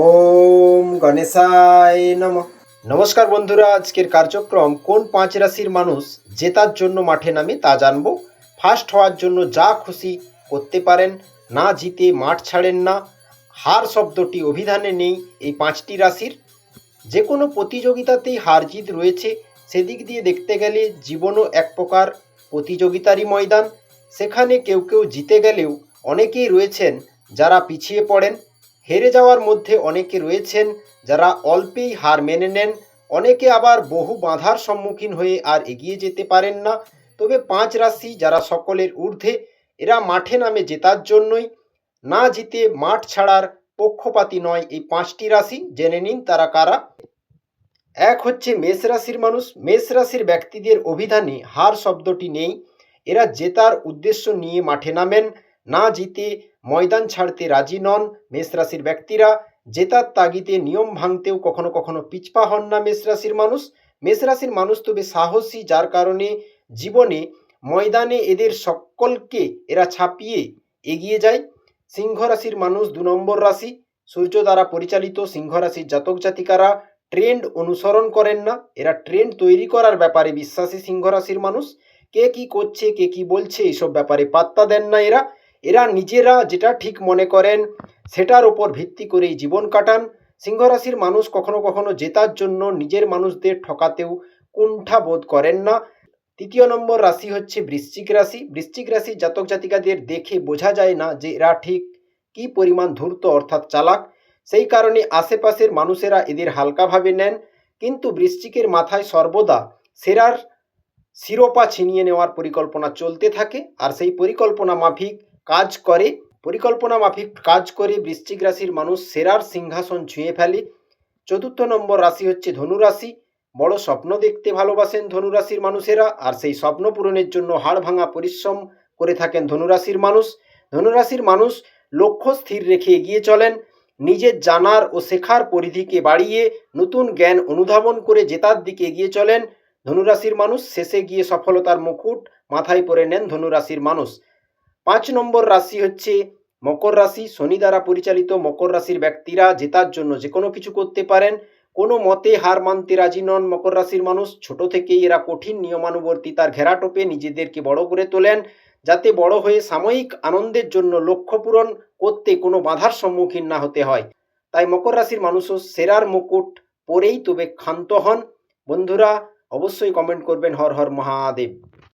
ওম গণেশায় নমঃ। নমস্কার বন্ধুরা, আজকের কার্যক্রম কোন 5 রাশির মানুষ জেতার জন্য মাঠে নামে তা জানবো। ফার্স্ট হওয়ার জন্য যা খুশি করতে পারেন, না জিতে মাঠ ছাড়েন না। হার শব্দটি অভিধানে নেই এই 5টি রাশির। যে কোনো প্রতিযোগিতাতেই হার জিত রয়েছে, সেদিক দিয়ে দেখতে গেলে জীবনও এক প্রকার প্রতিযোগিতারই ময়দান। সেখানে কেউ কেউ জিতে গেলেও অনেকেই রয়েছেন যারা পিছিয়ে পড়েন। হেরে যাওয়ার মধ্যে অনেকে রয়েছেন যারা অল্পেই হার মেনে নেন। অনেকে আবার বহু বাধার সম্মুখীন হয়ে আর এগিয়ে যেতে পারেন না। তবে 5 রাশি যারা সকলের ঊর্ধ্বে, এরা মাঠে নামে জেতার জন্যই, না জিতে মাঠ ছাড়ার পক্ষপাতী নয়। এই 5টি রাশি জেনে নিন তারা কারা। এক হচ্ছে মেষ রাশির মানুষ। মেষ রাশির ব্যক্তিদের অভিধানে হার শব্দটি নেই। এরা জেতার উদ্দেশ্য নিয়ে মাঠে নামেন, না জিতে ময়দান ছাড়তে রাজি নন। মেষ রাশির ব্যক্তিরা জেতার তাগিদে নিয়ম ভাঙতেও কখনো কখনো পিছপা হন না মেষ রাশির মানুষ। মেষ রাশির মানুষ তবে সাহসী, যার কারণে জীবনে ময়দানে এদের সকলকে এরা ছাপিয়ে এগিয়ে যায়। সিংহ রাশির মানুষ 2 নম্বর রাশি। সূর্য দ্বারা পরিচালিত সিংহ রাশির জাতক জাতিকারা ট্রেন্ড অনুসরণ করেন না। এরা ট্রেন্ড তৈরি করার ব্যাপারে বিশ্বাসী সিংহ রাশির মানুষ। কে কি করছে, কে কি বলছে, এইসব ব্যাপারে পাত্তা দেন না এরা। এরা নিজেরা যেটা ঠিক মনে করেন সেটার ওপর ভিত্তি করেই জীবন কাটান। সিংহ রাশির মানুষ কখনো কখনো জেতার জন্য নিজের মানুষদের ঠকাতেও কুণ্ঠা বোধ করেন না। 3 নম্বর রাশি হচ্ছে বৃশ্চিক রাশি। বৃশ্চিক রাশির জাতক জাতিকাদের দেখে বোঝা যায় না যে এরা ঠিক কি পরিমাণ ধূর্ত অর্থাৎ চালাক। সেই কারণে আশেপাশের মানুষেরা এদের হালকাভাবে নেন, কিন্তু বৃশ্চিকের মাথায় সর্বদা সেরার শিরোপা ছিনিয়ে নেওয়ার পরিকল্পনা চলতে থাকে, আর সেই পরিকল্পনা মাফিক কাজ করে বৃশ্চিক রাশির মানুষ সেরার সিংহাসন ছুঁয়ে ফেলে। 4 নম্বর রাশি হচ্ছে ধনু রাশি। বড় স্বপ্ন দেখতে ভালোবাসেন ধনুরাশির মানুষেরা, আর সেই স্বপ্ন পূরণের জন্য হাড় ভাঙা পরিশ্রম করে থাকেন ধনুরাশির মানুষ। ধনুরাশির মানুষ লক্ষ্য স্থির রেখে এগিয়ে চলেন। নিজের জানার ও শেখার পরিধিকে বাড়িয়ে নতুন জ্ঞান অনুধাবন করে জেতার দিকে এগিয়ে চলেন ধনুরাশির মানুষ। শেষে গিয়ে সফলতার মুকুট মাথায় পরে নেন ধনুরাশির মানুষ। 5 নম্বর রাশি হচ্ছে মকর রাশি। শনি দ্বারা পরিচালিত মকর রাশির ব্যক্তিরা জেতার জন্য যে কোনো কিছু করতে পারেন, কোনো মতে হার মানতে রাজি নন মকর রাশির মানুষ। ছোট থেকেই এরা কঠিন নিয়মানুবর্তিতার ঘেরাটোপে নিজেদেরকে বড় করে তোলেন, যাতে বড় হয়ে সাময়িক আনন্দের জন্য লক্ষ্য পূরণ করতে কোনো বাধার সম্মুখীন না হতে হয়। তাই মকর রাশির মানুষও সেরার মুকুট পরেই তবে ক্ষান্ত হন। বন্ধুরা, অবশ্যই কমেন্ট করবেন। হর হর মহাদেব।